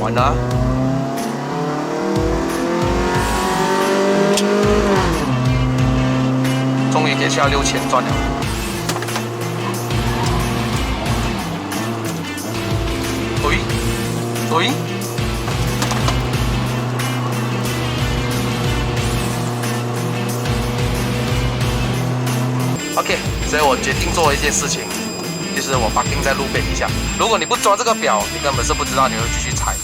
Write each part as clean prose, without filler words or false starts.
完了。终于跌下6000转了。喂。OK， 所以我决定做一件事情，就是我parking在路边一下。如果你不抓这个表，你根本是不知道你会继续踩。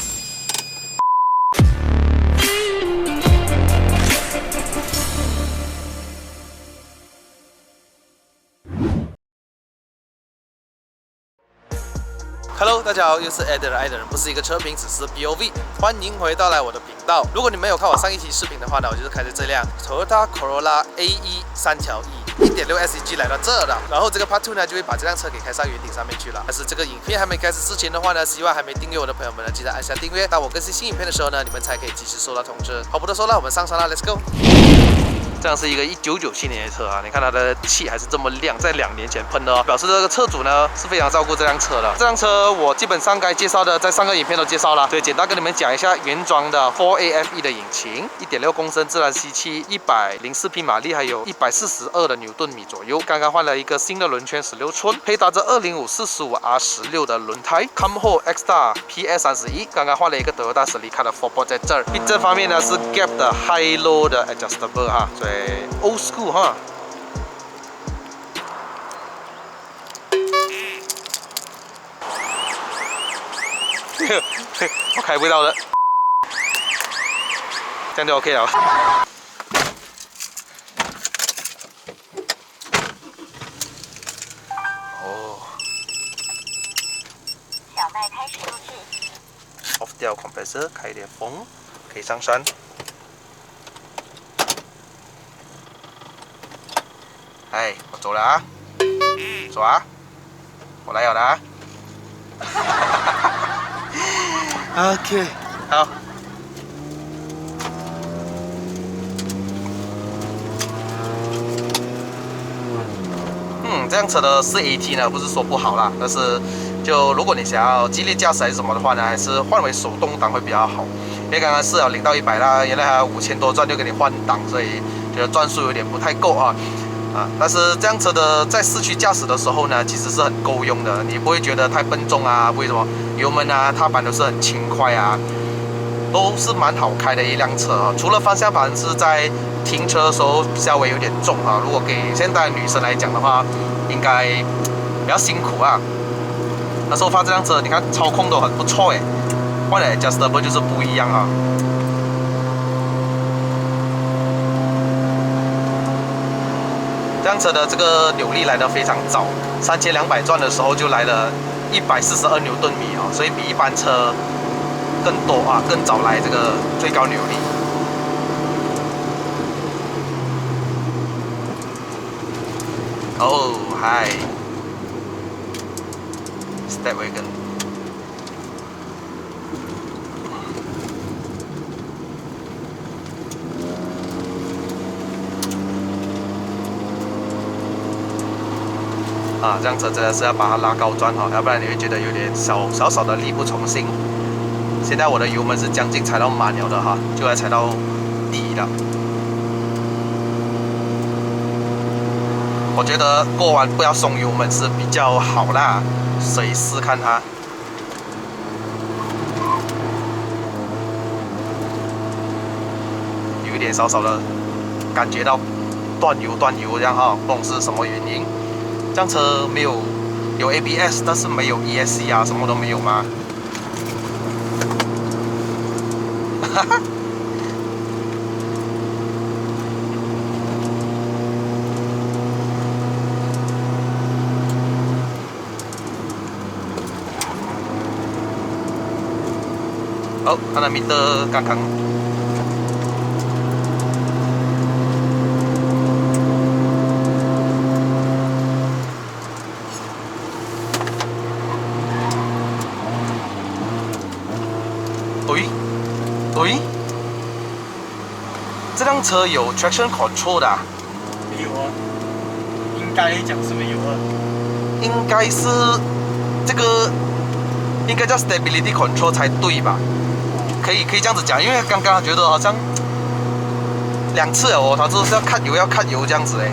Hello， 大家好，又是 Ed 的爱的人不是一个车评，只是 POV。欢迎回到我的频道。如果你没有看我上一期视频的话呢，我就是开着这辆 Toyota Corolla AE 3条 E 1.6 SEG 来到这了。然后这个 Part 2呢，就会把这辆车给开上圆顶上面去了。但是这个影片还没开始之前的话呢，希望还没订阅我的朋友们呢，记得按下订阅。当我更新新影片的时候呢，你们才可以及时收到通知。好，不多说了，我们上车啦 ，Let's go。这样是一个1997年的车啊，你看它的漆还是这么亮，在2年前喷的哦，表示这个车主呢是非常照顾这辆车的。这辆车我基本上该介绍的，在上个影片都介绍了，所以简单跟你们讲一下原装的 4AFE 的引擎，1.6公升自然吸气，104匹马力，还有142的牛顿米左右。刚刚换了一个新的轮圈16寸，配搭着205 45R16的轮胎 ，Comho X-Star PS31，刚刚换了一个 Toyota Celica 的 4Port 在这儿。这方面呢是 Gap 的 High Low 的 Adjustable 哈，所以 Old School 哈。我开不到了，这样就 OK 了。哦。小麦开始录制。Off 掉 compressor， 开一点风，可以上山。哎，我走了啊，走啊，我来了啊。OK， 好。这辆车的4AT 呢，不是说不好啦，但是就如果你想要激烈驾驶还是什么的话呢，还是换为手动挡会比较好。因为刚刚试了0到100啦，原来还有5000多转就给你换挡，所以觉得转速有点不太够啊。但是这辆车的在市区驾驶的时候呢，其实是很够用的，你不会觉得太笨重啊，不会什么油门啊、踏板都是很轻快啊，都是蛮好开的一辆车啊。除了方向盘是在停车的时候稍微有点重啊，如果给现代女生来讲的话，应该比较辛苦啊。那时候发这辆车，你看操控都很不错哎，换了 Adjustable 就是不一样啊。这辆车的这个扭力来得非常早，3200转的时候就来了142牛顿米啊，所以比一般车更多啊，更早来这个最高扭力。哦，嗨 ，Stepwagon。这辆车真的是要把它拉高转哈，要不然你会觉得有点少少的力不从心。现在我的油门是将近踩到满了的哈，就来踩到底了。我觉得过弯不要松油门是比较好啦，所以试看它。有一点少的感觉到断油这样哈，不懂是什么原因。这辆车有 ABS， 但是没有 ESC 啊，什么都没有吗？哈哈。哦，它的meter刚刚。这辆车有 traction control 的没有啊，应该讲是没有啊。应该是这个应该叫 stability control 才对吧？可以这样子讲，因为刚刚觉得好像2次了哦，他就是要看油这样子哎，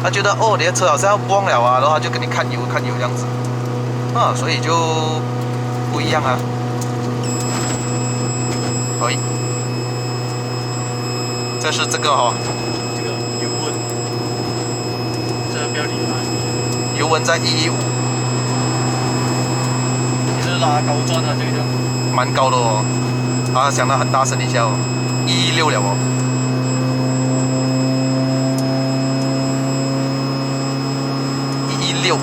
他觉得哦你的车好像要崩了啊，然后他就给你看油这样子，啊，所以就不一样啊。可以，这是这个哦，这个油温，这个不要理它。油温在115，你是拉高转啊，这个叫。蛮高的哦，啊，响得很大声一下哦，116了哦。116，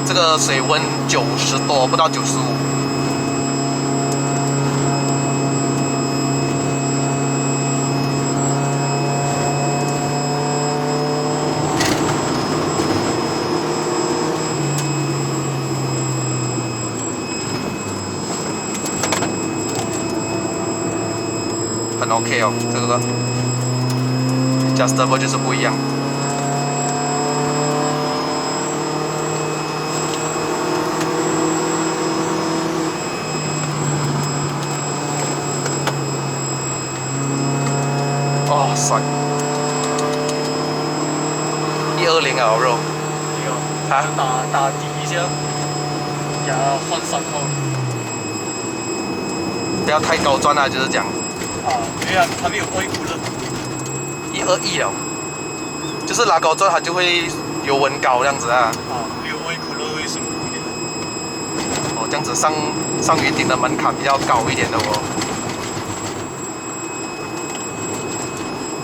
这个水温90多，不到95。很 OK 哦，这个 adjustable 就是不一样。哇塞，120啊，肉。对哦。啊。打底一下，给它换3号。不要太高转啊，就是讲。啊，对啊，它没有外骨了。121了，就是拉高转它就会油温高这样子啊。啊，没有外骨了会辛苦一点。哦，这样子上云顶的门槛比较高一点的哦。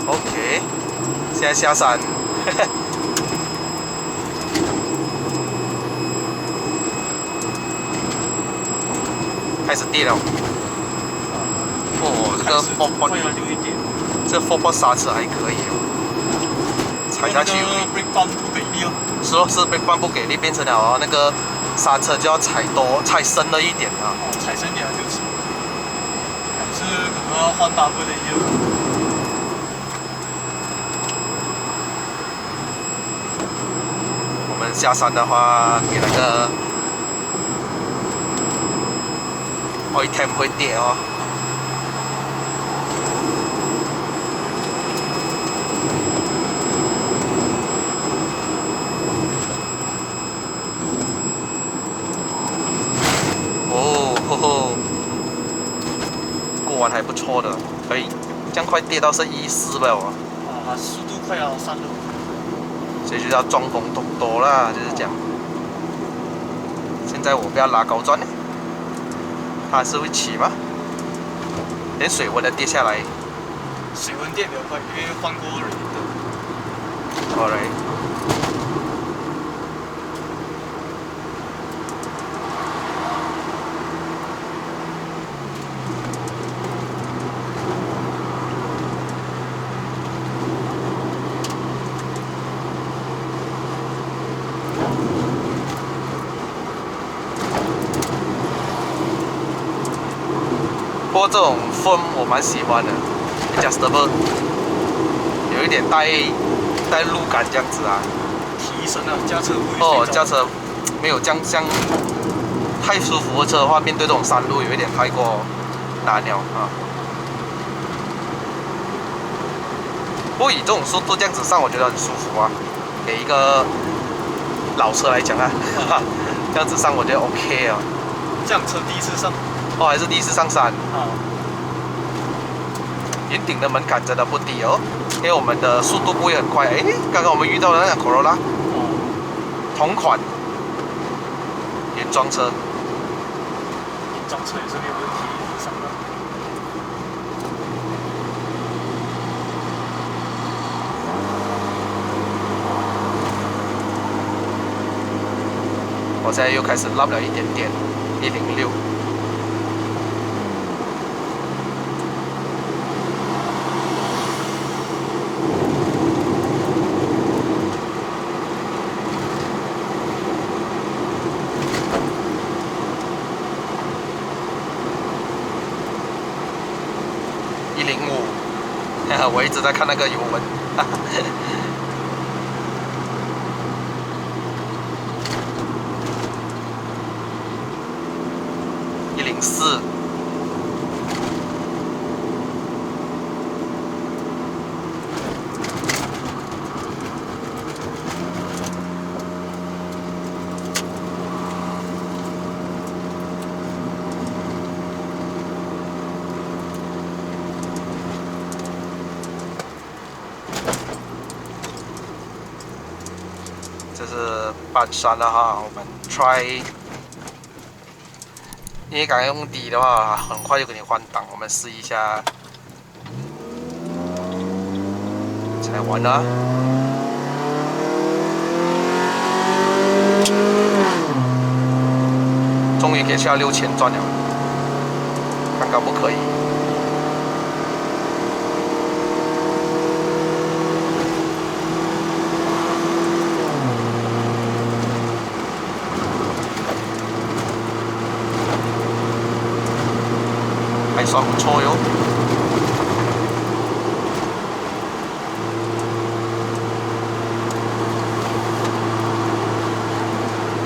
OK， 现在下山，开始跌了。哦，这个 4Pod 这 4Pod 刹车还可以哦，踩下去有力。brake pump 不给力哦。是哦，是 brake pump 不给力，变成了哦那个刹车就要踩深了一点啊。哦，踩深点就是，还是可能要换 double 的油。我们下山的话，给那个 oil temp 会跌哦。哦吼吼，过弯还不错的，可以，这样快跌到是114了哦。啊，速度快要3了。所以就叫装疯懂多啦，就是讲。现在我不要拉高转呢，它还是会起吗？连水温都跌下来。水温跌比较快，因为换过人的。Alright。不过这种风我蛮喜欢的 ，adjustable， 有一点带路感这样子啊。提升啊，驾车不会。哦，驾车没有这样太舒服的车的话，面对这种山路有一点太过难了啊。不过以这种速度这样子上，我觉得很舒服啊。给一个老车来讲啊，这样子上我觉得 OK 啊。这辆车第一次上。哦，还是第一次上山。啊。云顶的门槛真的不低哦，因为我们的速度不会很快。哎，刚刚我们遇到的那辆 Corolla， 同款原装车。原装车也是没有问题，上的。我现在又开始拉了一点点，106。105，我一直在看那个油温。104，半山了哈，我们 try。因为刚刚用低的话，很快就给你换挡，我们试一下。才完了。终于给下6000转了，看可不可以？还算不错哟。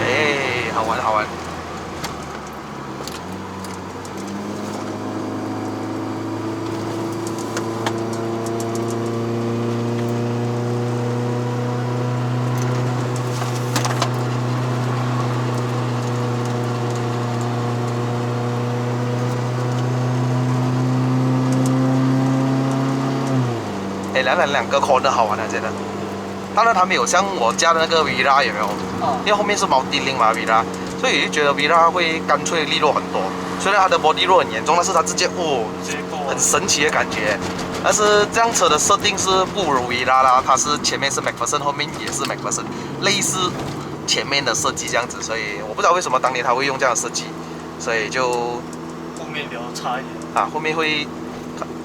哎，好玩好玩。哎，两个 corner 好玩啊，真的。当然它没有像我家的那个 Vira 有没有？因为后面是multi-link嘛 Vira， 所以就觉得 Vira 会干脆利落很多。虽然它的 body roll 很严重，但是它直接很神奇的感觉。但是这辆车的设定是不如 Vira 啦，它是前面是 McPherson， 后面也是 McPherson， 类似前面的设计这样子，所以我不知道为什么当年它会用这样的设计，所以就后面比较差一点啊，后面会。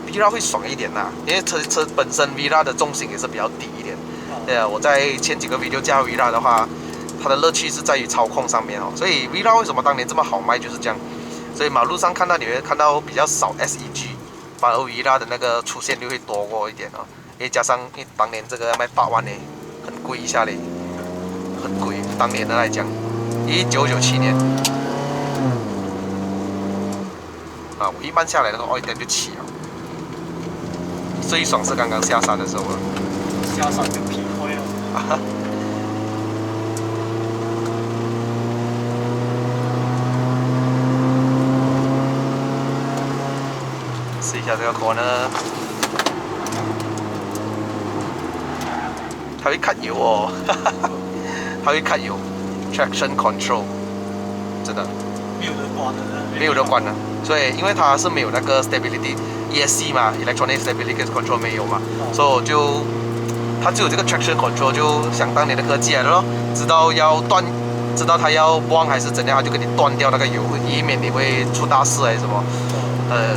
Vira 会爽一点呐，因为车本身 Vira 的重心也是比较低一点。对啊，我在前几个 video 加 Vira 的话，它的乐趣是在于操控上面哦。所以 Vira 为什么当年这么好卖就是这样。所以马路上看到你会看到比较少 SEG， 反而 Vira 的那个出现率会多过一点哦。因为加上因为当年这个要卖8万呢，很贵一下嘞，很贵。当年的来讲，1997年。啊，我一般下来那个2.6就起了。最爽是刚刚下山的时候了，下山就劈灰了。试一下这个corner，它会看油哦，它会看油 ，traction control， 真的没有人管的，没有人管的，所以因为它是没有那个 stability。ESC 嘛 ，Electronic Stability Control 没有嘛，所以我就它只有这个 traction control， 就想当年的科技来的咯。知道它要忘还是怎样，它就给你断掉那个油，以免你会出大事还是什么。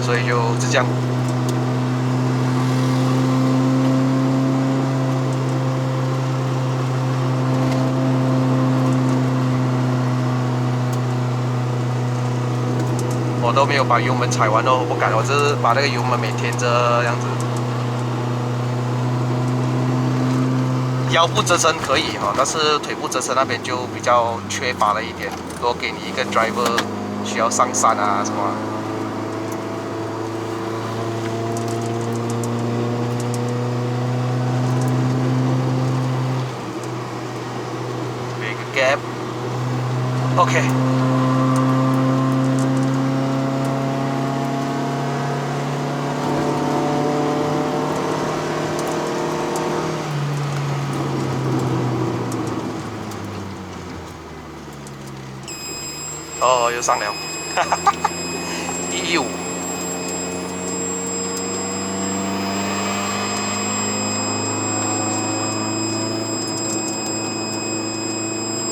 所以就这样。我都没有把油门踩完哦，我不敢，我只是把那个油门maintain着这样子。腰部支撑可以哈，但是腿部支撑那边就比较缺乏了一点。如果给你一个 driver 需要上山啊什么。Big gap，OK。哦，又上了，115。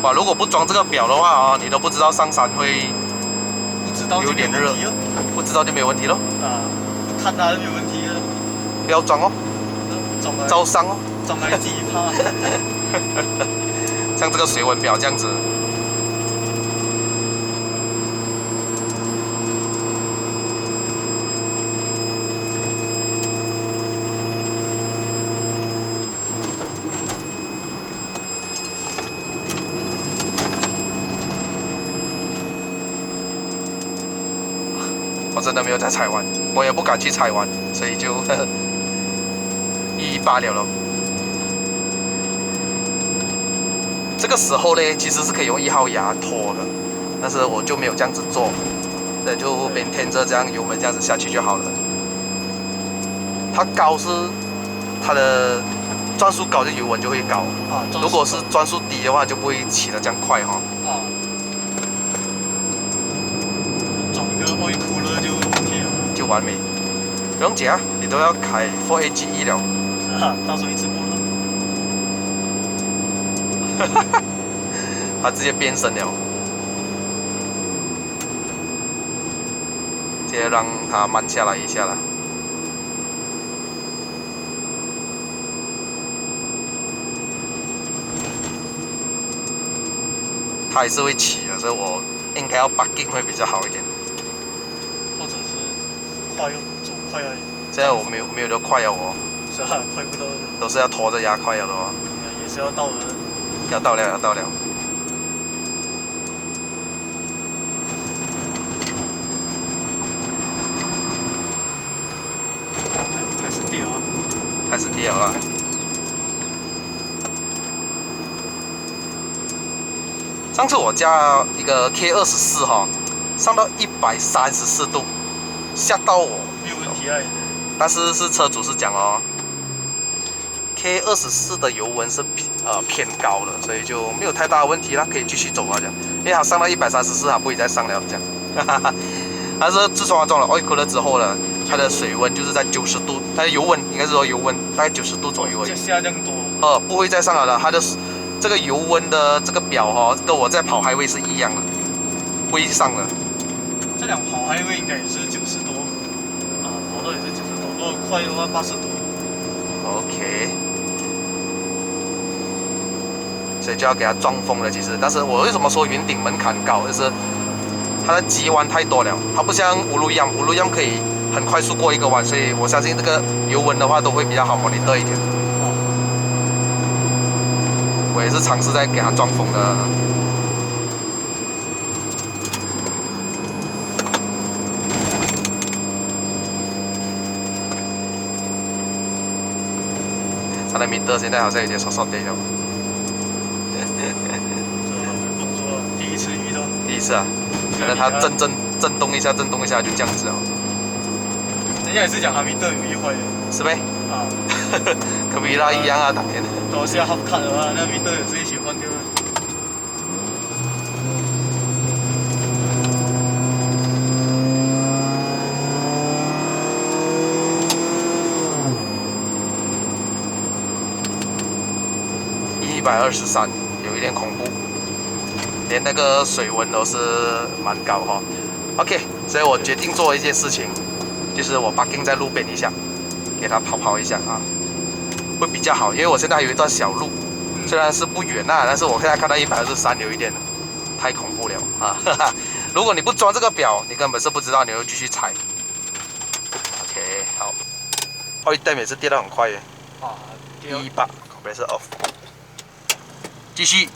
哇，如果不装这个表的话啊，你都不知道上山会有点热，不知道就没有问题咯。啊，看它就没有问题了。不要装哦，招伤哦，装来自己怕。像这个水温表这样子。我真的没有在踩完，我也不敢去踩完，所以就一罢了咯。这个时候呢，其实是可以用1号牙拖的，但是我就没有这样子做，对，就maintain着这样油门这样子下去就好了。它高是它的转速高，就油温就会高。啊，如果是转速低的话，就不会起得这样快哈。啊，装一个oil cooler就 OK 了。就完美。不用紧啊，你都要开 4AGE 了。啊，到时候一次过了。它直接变身了。直接让它慢下来一下啦。它还是会起的，所以我应该要 bucking 会比较好一点。或者是快又走快而已。现在我没有得快了哦，是啊，快不到的。都是要拖着压快了的哦。也是要到的。要到了，要到了。开始掉啊！开始掉了。上次我加一个 K24哈，上到134度，吓到我。没有问题啊。但是车主是讲哦 ，K24的油温是偏高的，所以就没有太大的问题啦，可以继续走啊这样。因为它上到134，它不会再上了这样。但是自从它装了 oil cooler 之后呢，它的水温就是在90度，它的油温应该是说油温大概90度左右而已。下降多。不会再上了的，它的这个油温的这个表哈，跟我在跑highway是一样的，不会上的。这辆跑highway应该也是90多，啊，跑到也是90多，如果快的话80多。OK。所以就要给它装风了，其实，但是我为什么说云顶门槛高，就是它的急弯太多了，它不像乌鲁央可以很快速过一个弯，所以我相信这个油温的话都会比较好monitor一点。我也是尝试在给它装风的。它的米德现在好像有点少少掉了。动作第一次遇到。第一次啊，可能它震动一下就这样子哦。人家也是讲哈密特有一坏的。是呗？啊。跟维拉一样啊，当年。都是要好看的话，那米特也是一起换掉的。123，有一点恐怖，连那个水温都是蛮高哈。OK， 所以我决定做一件事情，就是我 parking 在路边一下，给它跑一下啊，会比较好。因为我现在还有一段小路，虽然是不远啊，但是我现在看到123有一点太恐怖了啊！哈哈，如果你不装这个表，你根本是不知道，你会继续踩。OK， 好，oil temp 也是跌得很快耶。啊118，compressor off。继续。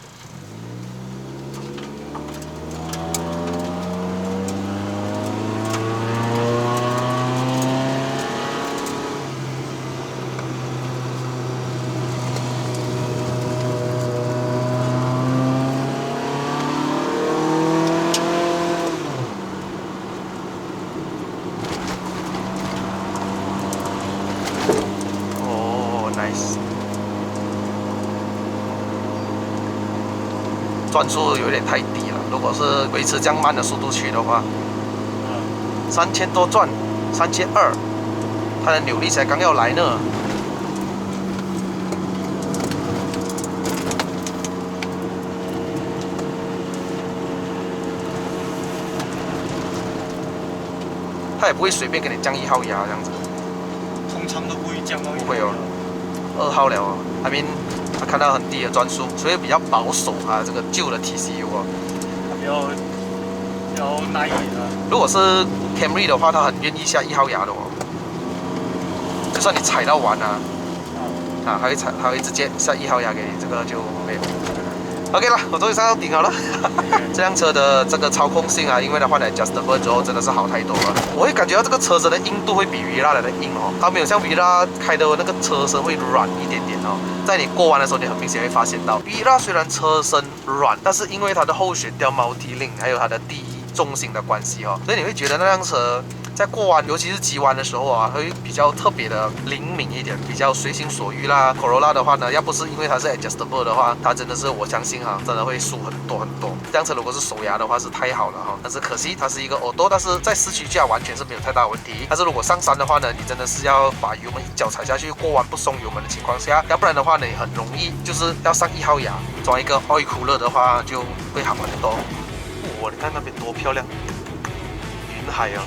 哦 ，nice。转速有点太低了，如果是维持这样慢的速度去的话，3000多转，3200，它的扭力才刚要来呢。它也不会随便给你降1号压这样子。通常都不会降到。不会哦，2号了哦，I mean。他看到很低的转速，所以比较保守啊，这个旧的 TCU 哦，比较耐一点的。如果是 Camry 的话，他很愿意下1号牙的哦，就算你踩到完啊，他会直接下1号牙给你，这个就没有。OK 了，我终于上到顶好了。这辆车的这个操控性啊，因为它换了 Adjustable 之后，真的是好太多了。我会感觉到这个车身的硬度会比 Vera 来的硬哦，它没有像 Vera 开的那个车身会软一点点哦。在你过弯的时候，你很明显会发现到 Vera 虽然车身软，但是因为它的后悬吊 Multi-Link 还有它的第一重心的关系哦，所以你会觉得那辆车在过弯，尤其是急弯的时候啊，会比较特别的灵敏一点，比较随心所欲啦。Corolla 的话呢，要不是因为它是 adjustable 的话，它真的是我相信哈，真的会输很多很多。这辆车如果是手牙的话是太好了哈，但是可惜它是一个 auto， 但是在市区驾完全是没有太大问题。但是如果上山的话呢，你真的是要把油门一脚踩下去，过弯不松油门的情况下，要不然的话呢，你很容易就是要上1号牙，装一个 oil cooler 的话就会好很多。哇，你看那边多漂亮，云海啊！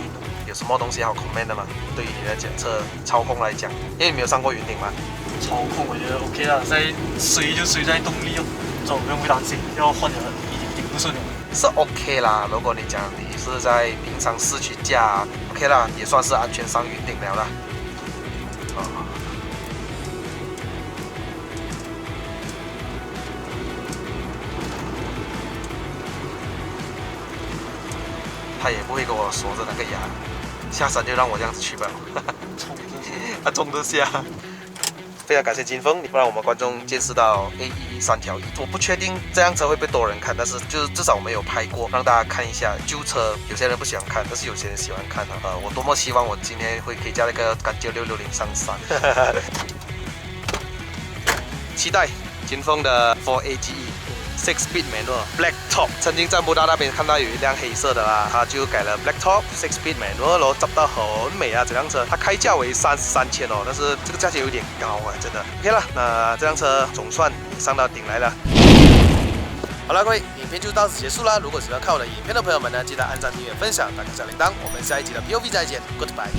有什么东西好 comment 的吗？对于你的检测操控来讲，因为你没有上过云顶嘛。操控我觉得 OK 啦，在随就随在动力哦，这我不用会担心，要换的已经顶不顺了。是 OK 啦，如果你讲你是在平常市区驾 ，OK 啦，也算是安全上云顶了啦。他也不会跟我锁着那个牙，下山就让我这样子去吧。他冲得下。非常感谢金峰，不然我们观众见识到 AE 3条1。我不确定这辆车会被多人看，但是就是至少我们有拍过，让大家看一下旧车。有些人不喜欢看，但是有些人喜欢看啊。我多么希望我今天可以驾那个干焦660上山。期待金峰的 4AGE。6 Speed Manual Black Top， 曾经在布达那边看到有一辆黑色的啦，它就改了 Black Top 6 Speed Manual 咯，找到很美啊！这辆车它开价为33千哦，但是这个价钱有点高啊，真的。OK 了，那这辆车总算上到顶来了。好了，各位，影片就到此结束啦。如果喜欢看我的影片的朋友们呢，记得按赞、订阅、分享，打开小铃铛。我们下一集的 POV 再见 ，Goodbye。